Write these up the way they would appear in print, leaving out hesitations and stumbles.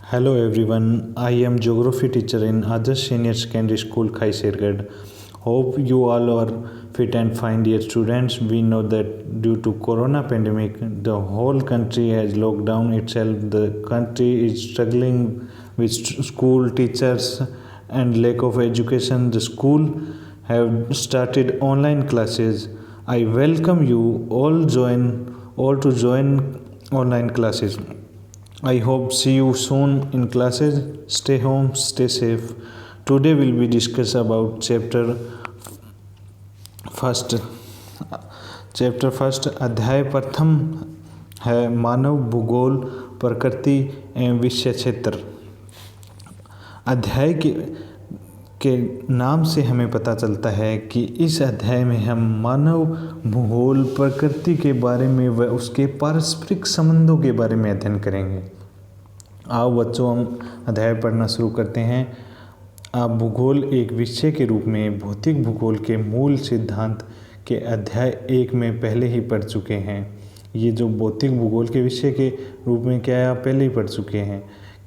Hello everyone, I am geography teacher in Adarsh Senior Secondary School, Khaisargarh. Hope you all are fit and fine, dear students. We know that due to corona pandemic, the whole country has locked down itself. The country is struggling with school teachers and lack of education. The school have started online classes. I welcome you all to join online classes. I hope see you soon in classes. Stay home, stay safe. Today we'll be discuss about first chapter first अध्याय प्रथम है मानव भूगोल प्रकृति एवं विषय क्षेत्र। अध्याय के नाम से हमें पता चलता है कि इस अध्याय में हम मानव भूगोल प्रकृति के बारे में व उसके पारस्परिक संबंधों के बारे में अध्ययन करेंगे। आओ बच्चों, हम अध्याय पढ़ना शुरू करते हैं। आप भूगोल एक विषय के रूप में भौतिक भूगोल के मूल सिद्धांत के अध्याय 1 में पहले ही पढ़ चुके हैं। ये जो भौतिक भूगोल के विषय के रूप में क्या है, आप पहले ही पढ़ चुके हैं।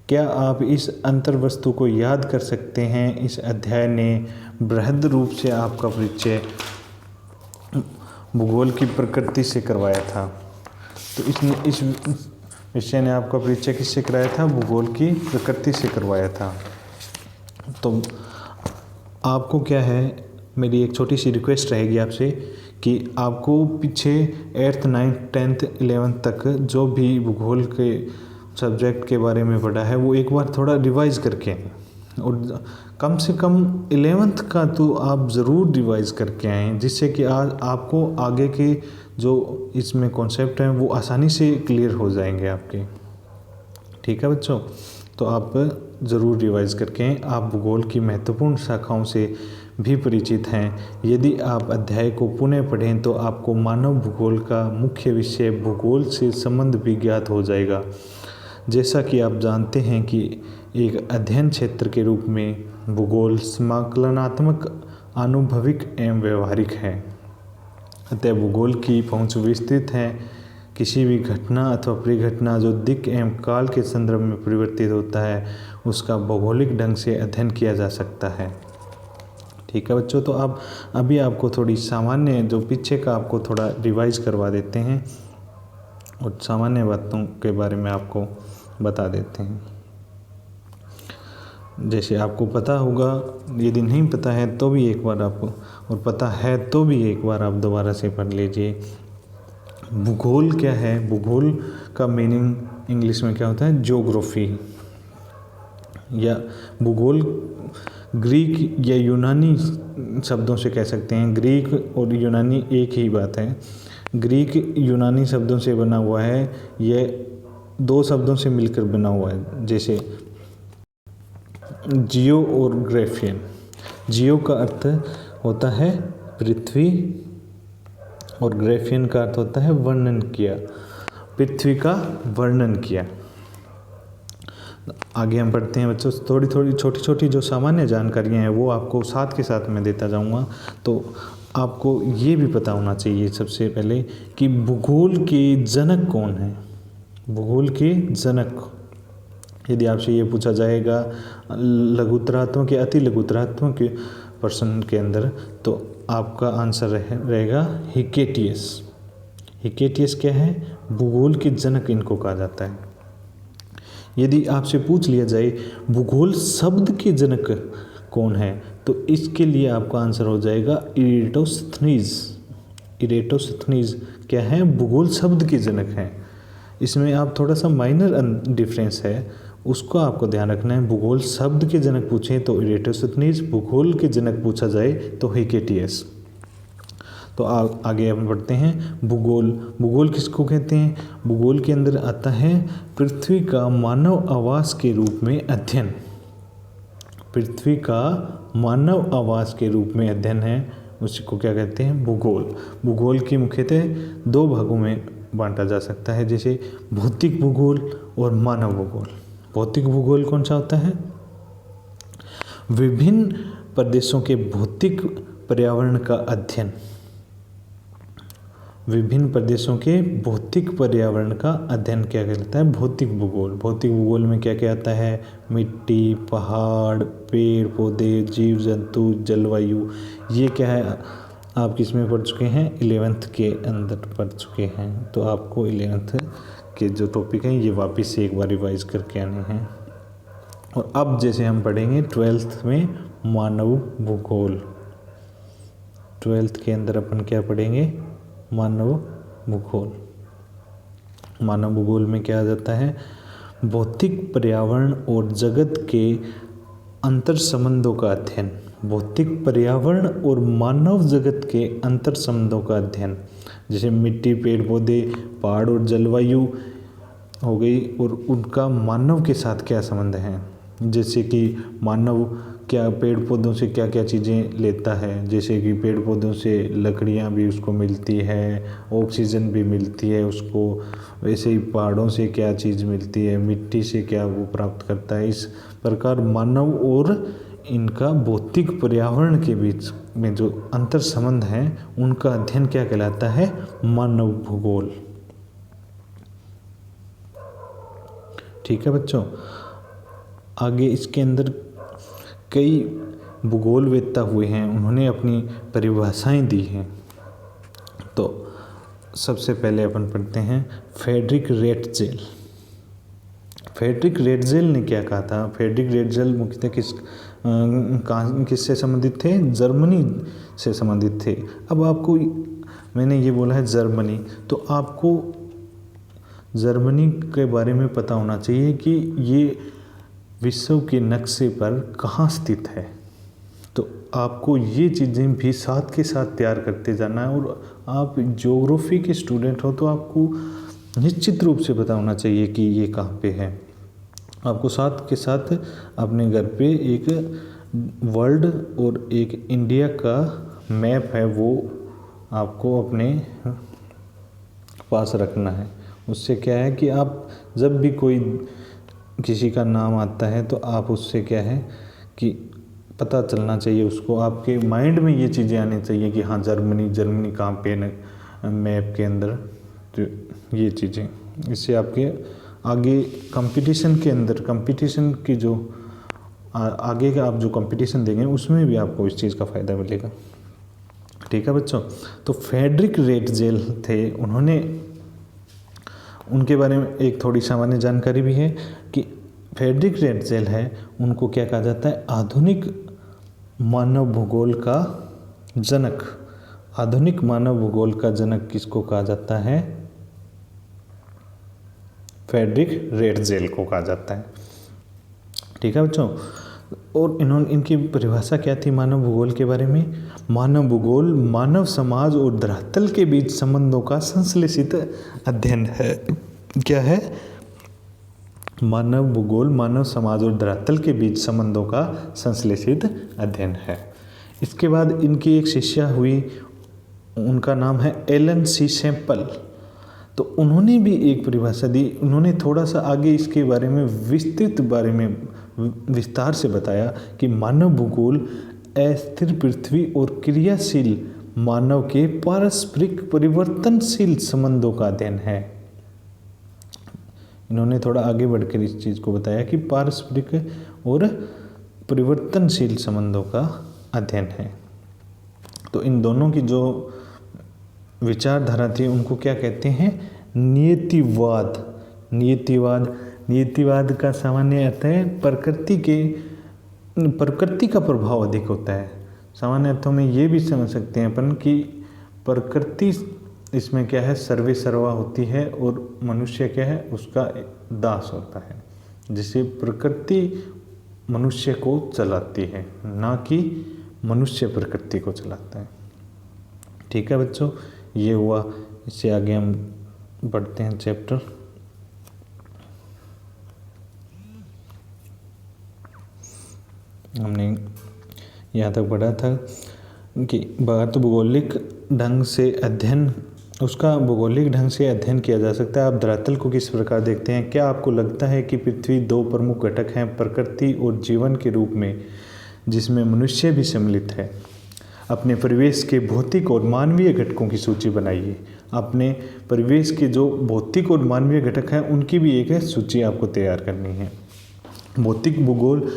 क्या आप इस अंतर्वस्तु को याद कर सकते हैं? इस अध्याय ने बृहद रूप से आपका परिचय भूगोल की प्रकृति से करवाया था। तो इस विषय ने आपका परिचय किससे कराया था? भूगोल की प्रकृति से करवाया था। तो आपको क्या है, मेरी एक छोटी सी रिक्वेस्ट रहेगी आपसे कि आपको पीछे 8th 9th 10th 11th तक जो भी भूगोल के सब्जेक्ट के बारे में पढ़ा है वो एक बार थोड़ा रिवाइज़ करके आएँ, और कम से कम 11th का तो आप ज़रूर रिवाइज़ करके आएँ, जिससे कि आज आपको आगे के जो इसमें कॉन्सेप्ट हैं वो आसानी से क्लियर हो जाएंगे आपके। ठीक है बच्चों, तो आप ज़रूर रिवाइज़ करके आएँ। आप भूगोल की महत्वपूर्ण शाखाओं से भी परिचित हैं। यदि आप अध्याय को पुनः पढ़ें तो आपको मानव भूगोल का मुख्य विषय भूगोल से संबंध भी ज्ञात हो जाएगा। जैसा कि आप जानते हैं कि एक अध्ययन क्षेत्र के रूप में भूगोल समाकलनात्मक, आनुभविक एवं व्यवहारिक है। अतः भूगोल की पहुंच विस्तृत है। किसी भी घटना अथवा परिघटना जो दिक् एवं काल के संदर्भ में परिवर्तित होता है उसका भौगोलिक ढंग से अध्ययन किया जा सकता है। ठीक है बच्चों, तो आप अभी आपको थोड़ी सामान्य जो पीछे का आपको थोड़ा रिवाइज करवा देते हैं और सामान्य बातों के बारे में आपको बता देते हैं। जैसे आपको पता होगा, यदि नहीं पता है तो भी एक बार आपको, और पता है तो भी एक बार आप दोबारा से पढ़ लीजिए। भूगोल क्या है? भूगोल का मीनिंग इंग्लिश में क्या होता है? ज्योग्राफी। या भूगोल ग्रीक या यूनानी शब्दों से कह सकते हैं। ग्रीक और यूनानी एक ही बात है। ग्रीक यूनानी शब्दों से बना हुआ है, यह 2 शब्दों से मिलकर बना हुआ है, जैसे जियो और ग्राफियन। जियो का अर्थ होता है पृथ्वी और ग्राफियन का अर्थ होता है वर्णन किया, पृथ्वी का वर्णन किया। आगे हम पढ़ते हैं बच्चों। थोड़ी थोड़ी छोटी छोटी जो सामान्य जानकारियाँ हैं वो आपको साथ के साथ मैं देता जाऊँगा। तो आपको ये भी पता होना चाहिए सबसे पहले कि भूगोल के जनक कौन है। भूगोल के जनक, यदि आपसे ये पूछा जाएगा लघुतरात्मक या अति लघुतरात्मक के प्रश्न के अंदर, तो आपका आंसर रहेगा हिकेटियस। हिकेटियस क्या है? भूगोल के जनक इनको कहा जाता है। यदि आपसे पूछ लिया जाए भूगोल शब्द के जनक कौन है, तो इसके लिए आपका आंसर हो जाएगा इरेटोस्थनीज। इरेटोस्थनीज क्या है? भूगोल शब्द के जनक हैं। इसमें आप थोड़ा सा माइनर डिफरेंस है, उसको आपको ध्यान रखना है। भूगोल शब्द के जनक पूछें तो इरेटोस्थनीज, भूगोल के जनक पूछा जाए तो हिकेटियस। तो आगे हम बढ़ते हैं। भूगोल, भूगोल किसको कहते हैं? भूगोल के अंदर आता है पृथ्वी का मानव आवास के रूप में अध्ययन। पृथ्वी का मानव आवास के रूप में अध्ययन है, उसको क्या कहते हैं? भूगोल। भूगोल की मुख्यतः 2 भागों में बांटा जा सकता है, जैसे भौतिक भूगोल और मानव भूगोल। भौतिक भूगोल कौन सा होता है? विभिन्न प्रदेशों के भौतिक पर्यावरण का अध्ययन। विभिन्न प्रदेशों के भौतिक पर्यावरण का अध्ययन क्या कहलाता है? भौतिक भूगोल। भौतिक भूगोल में क्या क्या आता है? मिट्टी, पहाड़, पेड़ पौधे, जीव जंतु, जलवायु। ये क्या है, आप किस में पढ़ चुके हैं? 11th के अंदर पढ़ चुके हैं। तो आपको 11th के जो टॉपिक हैं ये वापस से एक बार रिवाइज करके आने हैं। और अब जैसे हम पढ़ेंगे 12th में मानव भूगोल। 12th के अंदर अपन क्या पढ़ेंगे? मानव भूगोल। मानव भूगोल में क्या आ जाता है? भौतिक पर्यावरण और जगत के अंतर संबंधों का अध्ययन। भौतिक पर्यावरण और मानव जगत के अंतर संबंधों का अध्ययन, जैसे मिट्टी, पेड़ पौधे, पहाड़ और जलवायु हो गई, और उनका मानव के साथ क्या संबंध है। जैसे कि मानव क्या पेड़ पौधों से क्या क्या चीज़ें लेता है, जैसे कि पेड़ पौधों से लकड़ियाँ भी उसको मिलती है, ऑक्सीजन भी मिलती है उसको। वैसे ही पहाड़ों से क्या चीज़ मिलती है, मिट्टी से क्या वो प्राप्त करता है। इस प्रकार मानव और इनका भौतिक पर्यावरण के बीच में जो अंतर संबंध है उनका अध्ययन क्या कहलाता है? मानव भूगोल। ठीक है बच्चों। आगे इसके अंदर कई भूगोलवेत्ता हुए हैं, उन्होंने अपनी परिभाषाएं दी हैं। तो सबसे पहले अपन पढ़ते हैं फ्रेडरिक रेटजेल। फ्रेडरिक रेटजेल ने क्या कहा था? फ्रेडरिक रेटजेल मुख्यतः किससे संबंधित थे? जर्मनी से संबंधित थे। अब आपको मैंने ये बोला है जर्मनी, तो आपको जर्मनी के बारे में पता होना चाहिए कि ये विश्व के नक्शे पर कहाँ स्थित है। तो आपको ये चीज़ें भी साथ के साथ तैयार करते जाना है। और आप ज्योग्राफी के स्टूडेंट हो तो आपको निश्चित रूप से पता होना चाहिए कि ये कहाँ पे है। आपको साथ के साथ अपने घर पे एक वर्ल्ड और एक इंडिया का मैप है वो आपको अपने पास रखना है। उससे क्या है कि आप जब भी कोई किसी का नाम आता है तो आप उससे क्या है कि पता चलना चाहिए उसको, आपके माइंड में ये चीज़ें आनी चाहिए कि हाँ जर्मनी कहाँ पे मैप के अंदर। तो ये चीज़ें इससे आपके आगे कंपटीशन के अंदर, कंपटीशन की जो आगे का आप जो कंपटीशन देंगे उसमें भी आपको इस चीज़ का फ़ायदा मिलेगा। ठीक है बच्चों। तो फ्रेडरिक रेटजेल थे, उन्होंने उनके बारे में एक थोड़ी सामान्य जानकारी भी है कि फ्रेडरिक रेटजेल है, उनको क्या कहा जाता है? आधुनिक मानव भूगोल का जनक। आधुनिक मानव भूगोल का जनक किसको कहा जाता है? फ्रेडरिक रेटजेल को कहा जाता है। ठीक है बच्चों। और इनकी परिभाषा क्या थी मानव भूगोल के बारे में? मानव भूगोल मानव समाज और धरातल के बीच संबंधों का संश्लेषित अध्ययन है। क्या है? मानव भूगोल मानव समाज और धरातल के बीच संबंधों का संश्लेषित अध्ययन है। इसके बाद इनकी एक शिष्या हुई, उनका नाम है एलन सी सैंपल। तो उन्होंने भी एक परिभाषा दी। उन्होंने थोड़ा सा आगे इसके बारे में विस्तार से बताया कि मानव भूगोल अस्थिर पृथ्वी और क्रियाशील मानव के पारस्परिक परिवर्तनशील संबंधों का अध्ययन है। इन्होंने थोड़ा आगे बढ़कर इस चीज़ को बताया कि पारस्परिक और परिवर्तनशील संबंधों का अध्ययन है। तो इन दोनों की जो विचारधारा थी उनको क्या कहते हैं? नियतिवाद। नियतिवाद का सामान्य अर्थ है प्रकृति का प्रभाव अधिक होता है। सामान्य अर्थों में ये भी समझ सकते हैं अपन कि प्रकृति इसमें क्या है? सर्वे सर्वा होती है और मनुष्य क्या है? उसका दास होता है। जिसे प्रकृति मनुष्य को चलाती है, ना कि मनुष्य प्रकृति को चलाता है। ठीक है बच्चों, ये हुआ। इससे आगे हम बढ़ते हैं चैप्टर। हमने यहाँ तक पढ़ा था कि भौगोलिक ढंग से अध्ययन किया जा सकता है। आप धरातल को किस प्रकार देखते हैं? क्या आपको लगता है कि पृथ्वी दो प्रमुख घटक हैं, प्रकृति और जीवन के रूप में, जिसमें मनुष्य भी सम्मिलित है? अपने परिवेश के भौतिक और मानवीय घटकों की सूची बनाइए। अपने परिवेश के जो भौतिक और मानवीय घटक हैं उनकी भी एक सूची आपको तैयार करनी है। भौतिक भूगोल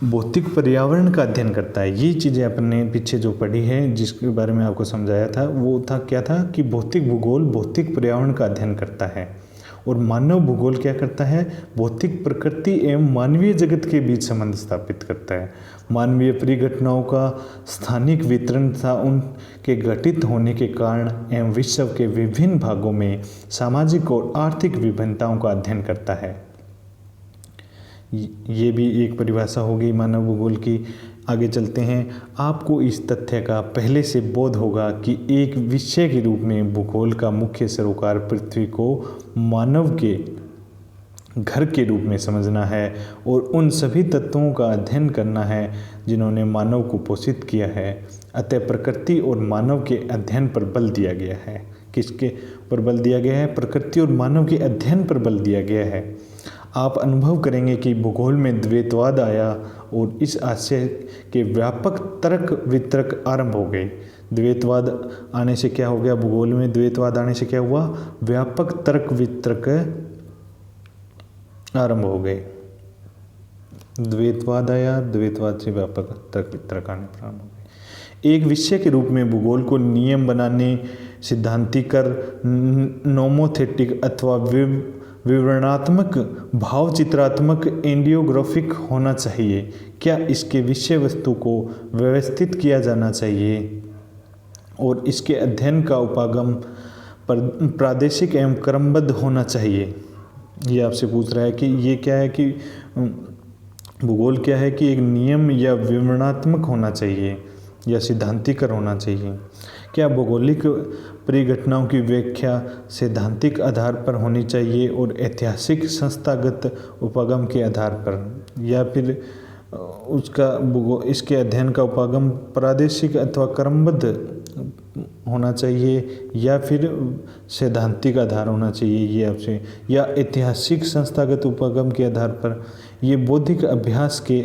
भौतिक पर्यावरण का अध्ययन करता है। ये चीज़ें अपने पीछे जो पढ़ी है, जिसके बारे में आपको समझाया था, वो था क्या था कि भौतिक भूगोल भौतिक पर्यावरण का अध्ययन करता है। और मानव भूगोल क्या करता है, भौतिक प्रकृति एवं मानवीय जगत के बीच संबंध स्थापित करता है। मानवीय परिघटनाओं का स्थानिक वितरण तथा उनके घटित होने के कारण एवं विश्व के विभिन्न भागों में सामाजिक और आर्थिक विभिन्नताओं का अध्ययन करता है। ये भी एक परिभाषा हो गई मानव भूगोल की। आगे चलते हैं। आपको इस तथ्य का पहले से बोध होगा कि एक विषय के रूप में भूगोल का मुख्य सरोकार पृथ्वी को मानव के घर के रूप में समझना है और उन सभी तत्वों का अध्ययन करना है जिन्होंने मानव को पोषित किया है। अतः प्रकृति और मानव के अध्ययन पर बल दिया गया है। किसके पर बल दिया गया है? प्रकृति और मानव के अध्ययन पर बल दिया गया है। आप अनुभव करेंगे कि भूगोल में द्वैतवाद आया और इस आशय के व्यापक तर्क वितर्क आरंभ हो गए। द्वैतवाद आने से क्या हो गया? भूगोल में द्वैतवाद आने से क्या हुआ? व्यापक तर्क वितर्क आरंभ हो गए। द्वैतवाद आया, द्वैतवाद से व्यापक तर्क वितर्क आने प्रारंभ हो गए। एक विषय के रूप में भूगोल को नियम बनाने, सिद्धांतिकर, नोमोथेटिक अथवा विवरणात्मक, भावचित्रात्मक, एंडियोग्राफिक होना चाहिए। क्या इसके विषय वस्तु को व्यवस्थित किया जाना चाहिए और इसके अध्ययन का उपागम प्रादेशिक एवं क्रमबद्ध होना चाहिए। ये आपसे पूछ रहा है कि ये क्या है कि भूगोल क्या है कि एक नियम या विवरणात्मक होना चाहिए या सिद्धांतिकर होना चाहिए। क्या भौगोलिक परिघटनाओं की व्याख्या सैद्धांतिक आधार पर होनी चाहिए और ऐतिहासिक संस्थागत उपागम के आधार पर, या फिर इसके अध्ययन का उपागम प्रादेशिक अथवा क्रमबद्ध होना चाहिए या फिर सैद्धांतिक आधार होना चाहिए, ये आपसे, या ऐतिहासिक संस्थागत उपागम के आधार पर। ये बौद्धिक अभ्यास के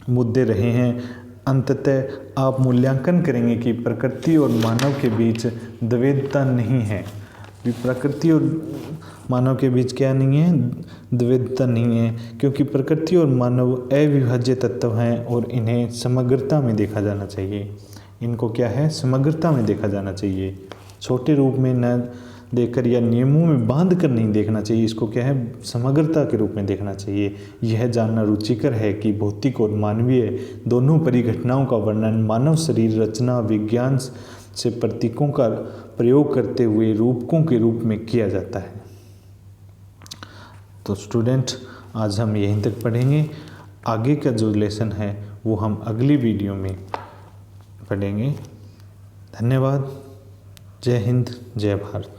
मुद्दे रहे हैं। अंततः आप मूल्यांकन करेंगे कि प्रकृति और मानव के बीच द्वैतता नहीं है। प्रकृति और मानव के बीच क्या नहीं है? द्वैतता नहीं है, क्योंकि प्रकृति और मानव अविभाज्य तत्व हैं और इन्हें समग्रता में देखा जाना चाहिए। इनको क्या है? समग्रता में देखा जाना चाहिए। छोटे रूप में न देखकर या नियमों में बांध कर नहीं देखना चाहिए। इसको क्या है? समग्रता के रूप में देखना चाहिए। यह जानना रुचिकर है कि भौतिक और मानवीय दोनों परिघटनाओं का वर्णन मानव शरीर रचना विज्ञान से प्रतीकों का प्रयोग करते हुए रूपकों के रूप में किया जाता है। तो स्टूडेंट, आज हम यहीं तक पढ़ेंगे। आगे का जो लेसन है वो हम अगली वीडियो में पढ़ेंगे। धन्यवाद। जय हिंद, जय भारत।